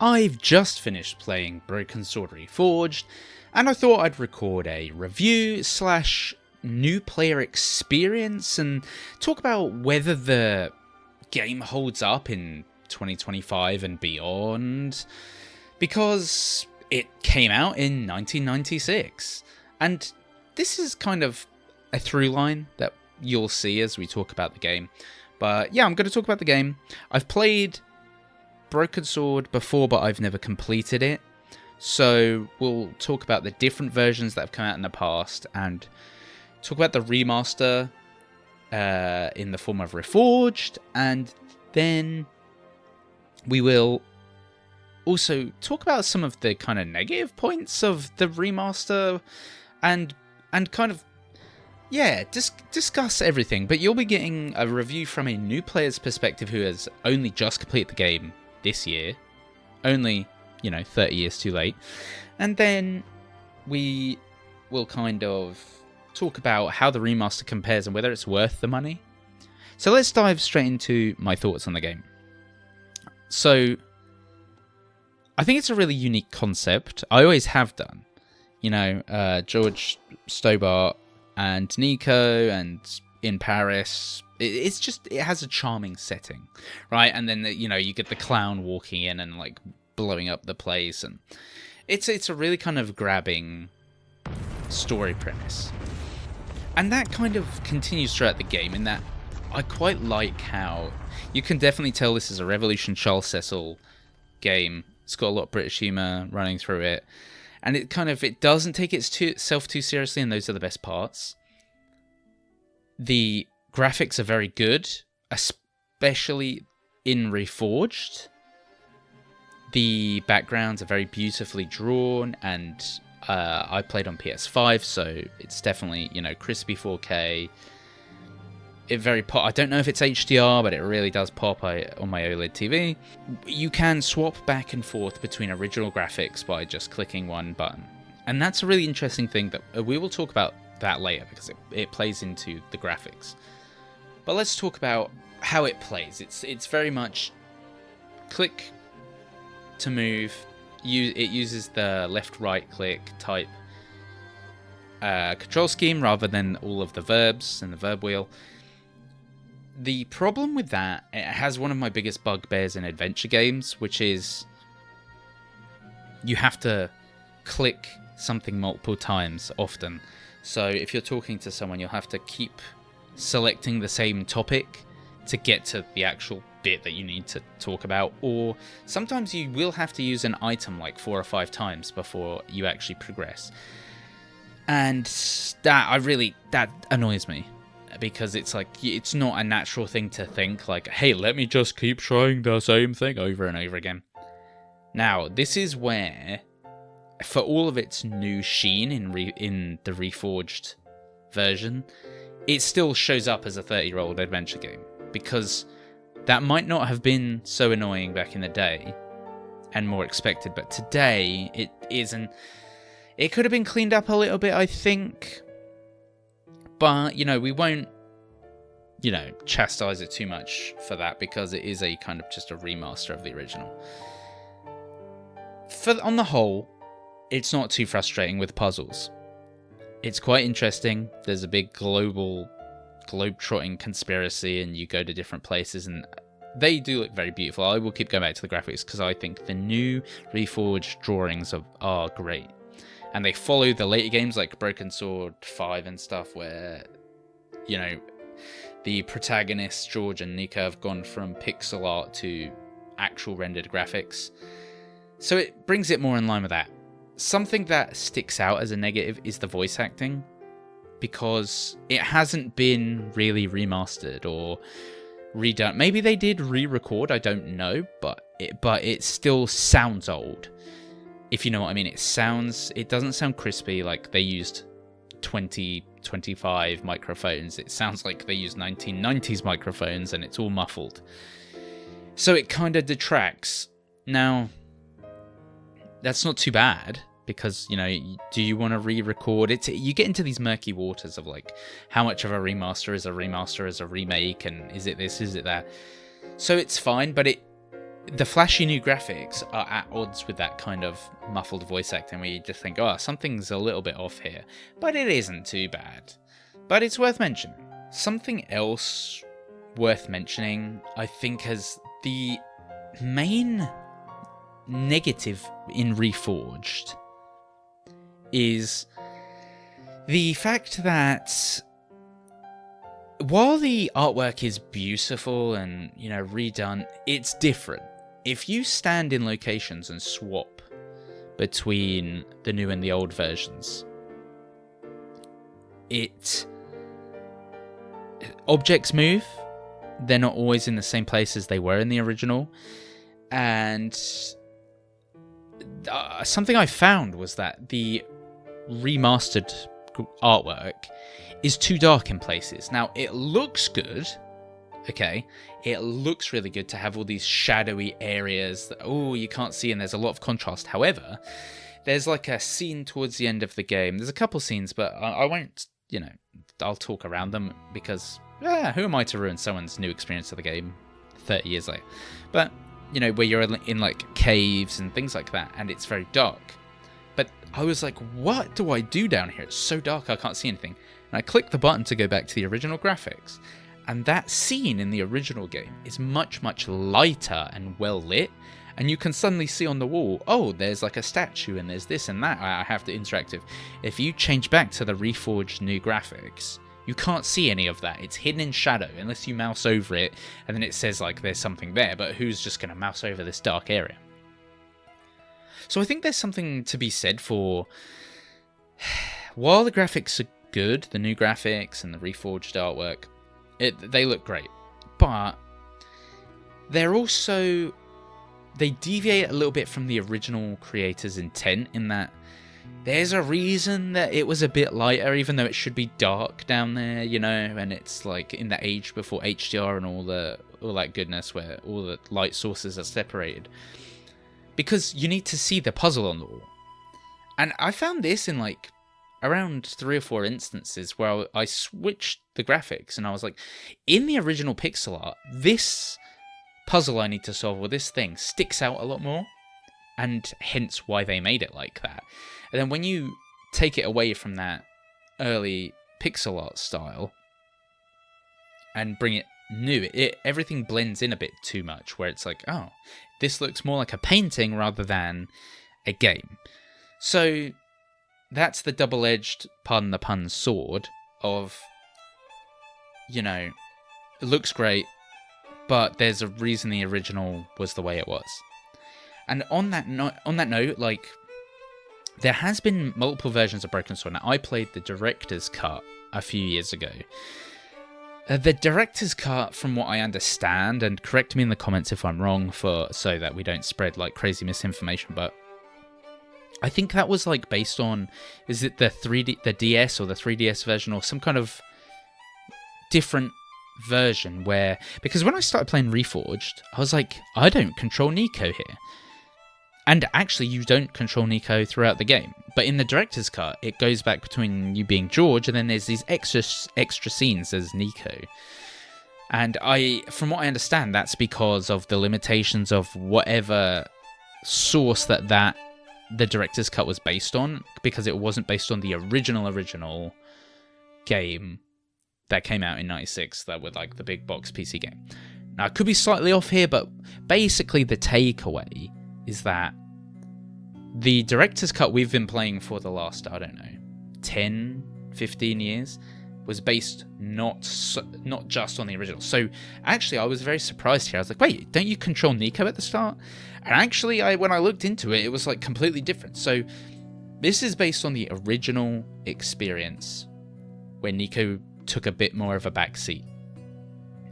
I've just finished playing Broken Sword Reforged, and I thought I'd record a review slash new player experience and talk about whether the game holds up in 2025 and beyond, because it came out in 1996, and this is kind of a through line that you'll see as we talk about the game. But yeah, I'm going to talk about the game. I've played Broken Sword before, but I've never completed it. So we'll talk about the different versions that have come out in the past and talk about the remaster in the form of Reforged, and then we will also talk about some of the kind of negative points of the remaster and kind of discuss everything. But you'll be getting a review from a new player's perspective who has only just completed the game this year, only 30 years too late. And then we will kind of talk about how the remaster compares and whether it's worth the money. So let's dive straight into my thoughts on the game. So I think it's a really unique concept. I always have done. George Stobart and Nico and in Paris. It has a charming setting, right? And then you get the clown walking in and like blowing up the place, and it's a really kind of grabbing story premise, and that kind of continues throughout the game. In that, I quite like how you can definitely tell this is a Revolution Charles Cecil game. It's got a lot of British humour running through it, and it doesn't take itself too seriously, and those are the best parts. The graphics are very good, especially in Reforged. The backgrounds are very beautifully drawn, and I played on PS5, so it's definitely, crispy 4K. I don't know if it's HDR, but it really does pop on my OLED TV. You can swap back and forth between original graphics by just clicking one button. And that's a really interesting thing that we will talk about that later, because it plays into the graphics. But let's talk about how it plays. It's very much click to move. It uses the left-right click type control scheme rather than all of the verbs and the verb wheel. The problem with that, it has one of my biggest bugbears in adventure games, which is you have to click something multiple times often. So if you're talking to someone, you'll have to keep selecting the same topic to get to the actual bit that you need to talk about, or sometimes you will have to use an item like 4 or 5 times before you actually progress. And that annoys me, because it's like, it's not a natural thing to think like, hey, let me just keep trying the same thing over and over again. Now, this is where, for all of its new sheen in the Reforged version, it still shows up as a 30-year-old adventure game, because that might not have been so annoying back in the day and more expected, but today it isn't. It could have been cleaned up a little bit, I think, but we won't chastise it too much for that, because it is a kind of just a remaster of the original. On the whole, it's not too frustrating with puzzles. It's quite interesting. There's a big globe-trotting conspiracy, and you go to different places, and they do look very beautiful. I will keep going back to the graphics, because I think the new Reforged drawings are great. And they follow the later games like Broken Sword 5 and stuff, where, the protagonists, George and Nika, have gone from pixel art to actual rendered graphics. So it brings it more in line with that. Something that sticks out as a negative is the voice acting, because it hasn't been really remastered or redone. Maybe they did re-record, I don't know, but it still sounds old, if you know what I mean. It doesn't sound crispy like they used 2025 microphones. It sounds like they used 1990s microphones, and it's all muffled. So it kind of detracts. Now, that's not too bad, because, do you want to re-record it? You get into these murky waters of like, how much of a remaster is a remake, and is it this, is it that? So it's fine, but the flashy new graphics are at odds with that kind of muffled voice acting where you just think, oh, something's a little bit off here. But it isn't too bad. But it's worth mentioning. Something else worth mentioning, I think, as the main negative in Reforged is the fact that while the artwork is beautiful and, redone, it's different. If you stand in locations and swap between the new and the old versions, objects move. They're not always in the same place as they were in the original. And something I found was that the remastered artwork is too dark in places. Now, it looks good. Okay, it looks really good to have all these shadowy areas that, you can't see, and there's a lot of contrast. However, there's like a scene towards the end of the game. There's a couple scenes, but I won't, I'll talk around them because, who am I to ruin someone's new experience of the game 30 years later? But, where you're in like caves and things like that, and it's very dark. But I was like, what do I do down here? It's so dark, I can't see anything. And I clicked the button to go back to the original graphics. And that scene in the original game is much, much lighter and well lit. And you can suddenly see on the wall, there's like a statue and there's this and that. I have to interactive. If you change back to the Reforged new graphics, you can't see any of that. It's hidden in shadow unless you mouse over it. And then it says like there's something there. But who's just going to mouse over this dark area? So I think there's something to be said for, while the graphics are good, the new graphics and the Reforged artwork, they look great, but they're also, they deviate a little bit from the original creator's intent in that there's a reason that it was a bit lighter, even though it should be dark down there, and it's like in the age before HDR and all that goodness where all the light sources are separated, because you need to see the puzzle on the wall. And I found this in like around 3 or 4 instances where I switched the graphics and I was like, in the original pixel art, this puzzle I need to solve, or this thing, sticks out a lot more, and hence why they made it like that. And then when you take it away from that early pixel art style and bring it new, everything blends in a bit too much, where it's like, this looks more like a painting rather than a game. So that's the double-edged, pardon the pun, sword of, it looks great, but there's a reason the original was the way it was. And on that note, like, there has been multiple versions of Broken Sword. Now, I played the director's cut a few years ago. The director's cut, from what I understand, and correct me in the comments if I'm wrong, so that we don't spread like crazy misinformation, but I think that was like based on, is it the DS or the 3DS version or some kind of different version where, because when I started playing Reforged, I was like, I don't control Nico here. And actually you don't control Nico throughout the game. But in the director's cut, it goes back between you being George and then there's these extra scenes as Nico. And from what I understand, that's because of the limitations of whatever source that the director's cut was based on, because it wasn't based on the original game that came out in 96, that was like the big box PC game. Now, I could be slightly off here, but basically the takeaway is that the director's cut we've been playing for the last, 10, 15 years, was based not just on the original. So actually, I was very surprised here. I was like, wait, don't you control Nico at the start? And actually, when I looked into it, it was like completely different. So this is based on the original experience where Nico took a bit more of a backseat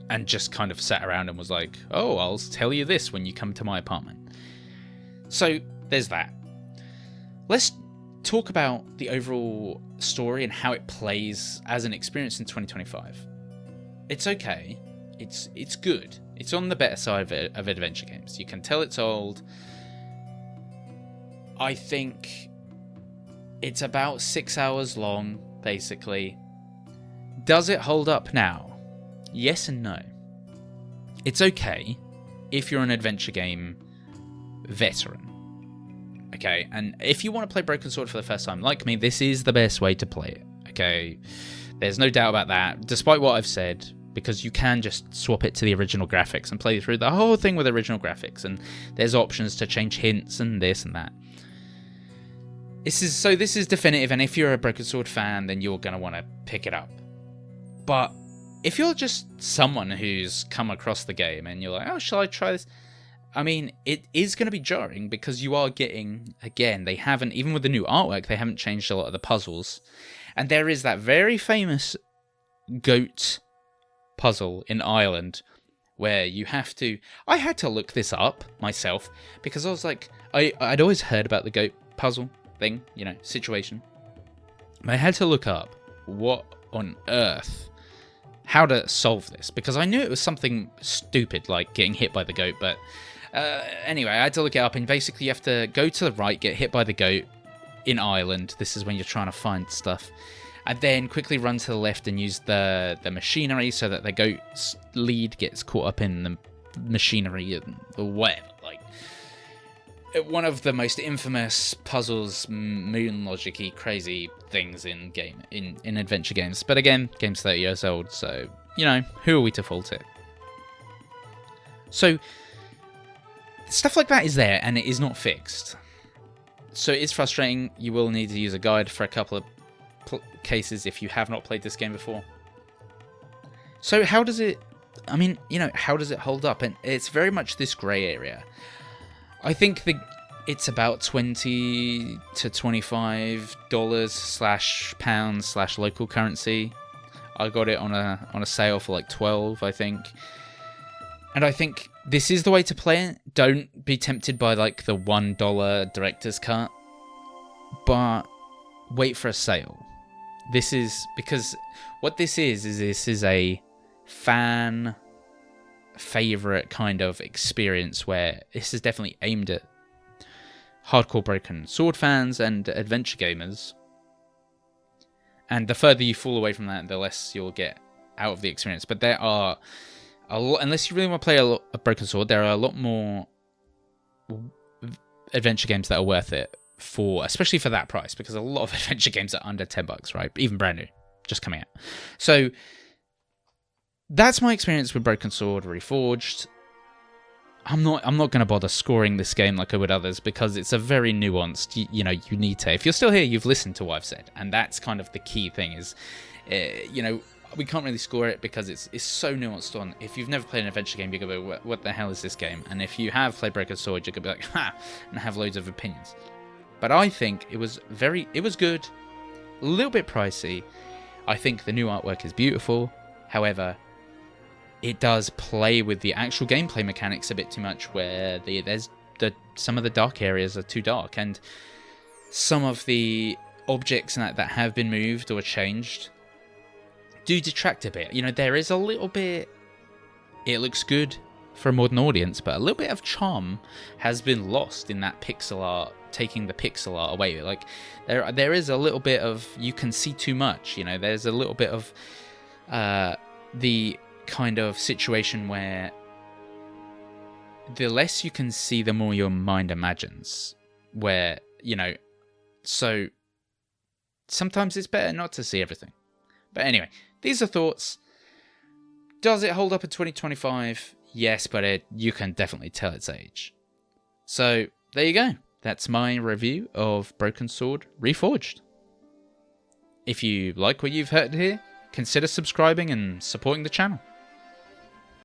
and just kind of sat around and was like, I'll tell you this when you come to my apartment. So there's that. Let's talk about the overall story and how it plays as an experience in 2025. It's okay. It's good. It's on the better side of adventure games. You can tell it's old. I think it's about 6 hours long, basically. Does it hold up now? Yes and no. It's okay. if you're an adventure game veteran. Okay, and if you want to play Broken Sword for the first time, like me, this is the best way to play it. Okay, there's no doubt about that, despite what I've said, because you can just swap it to the original graphics and play through the whole thing with original graphics, and there's options to change hints and this and that. This is definitive, and if you're a Broken Sword fan, then you're going to want to pick it up. But if you're just someone who's come across the game and you're like, oh, shall I try this? I mean, it is going to be jarring because you are getting, again, they haven't, even with the new artwork, they haven't changed a lot of the puzzles. And there is that very famous goat puzzle in Ireland where you have to, I had to look this up myself because I was like, I'd always heard about the goat puzzle thing, you know, situation. But I had to look up what on earth, how to solve this, because I knew it was something stupid like getting hit by the goat, but anyway, I had to look it up, and basically you have to go to the right, get hit by the goat in Ireland. This is when you're trying to find stuff, and then quickly run to the left and use the machinery so that the goat's lead gets caught up in the machinery or whatever. Like, one of the most infamous puzzles, moon logic-y, crazy things in adventure games. But again, game's 30 years old, so, you know, who are we to fault it? So, stuff like that is there, and it is not fixed. So it is frustrating. You will need to use a guide for a couple of cases if you have not played this game before. So how does it, I mean, you know, how does it hold up? And it's very much this grey area. I think it's about $20 to $25 / local currency. I got it on a sale for like 12, I think. And I think this is the way to play it. Don't be tempted by like the $1 director's cut, but wait for a sale. This is because what this is a fan favorite kind of experience where this is definitely aimed at hardcore Broken Sword fans and adventure gamers. And the further you fall away from that, the less you'll get out of the experience. But there are a lot, unless you really want to play a Broken Sword, there are a lot more adventure games that are worth it for, especially for that price, because a lot of adventure games are under $10, right? Even brand new, just coming out. So that's my experience with Broken Sword Reforged. I'm not going to bother scoring this game like I would others, because it's a very nuanced, you know, you need to, if you're still here, you've listened to what I've said, and that's kind of the key thing is, you know, we can't really score it because it's so nuanced on, if you've never played an adventure game, you're going to be, what the hell is this game? And if you have played Broken Sword, you're going to be like, ha, and have loads of opinions. But I think it was good, a little bit pricey. I think the new artwork is beautiful. However, it does play with the actual gameplay mechanics a bit too much, where some of the dark areas are too dark, and some of the objects that have been moved or changed do detract a bit. You know, there is a little bit, it looks good for a modern audience, but a little bit of charm has been lost in that pixel art, taking the pixel art away. Like, there is a little bit of, you can see too much, you know, there's a little bit of the kind of situation where the less you can see, the more your mind imagines, where, you know, so sometimes it's better not to see everything. But anyway, these are thoughts. Does it hold up in 2025? Yes, but you can definitely tell its age. So there you go. That's my review of Broken Sword Reforged. If you like what you've heard here, consider subscribing and supporting the channel.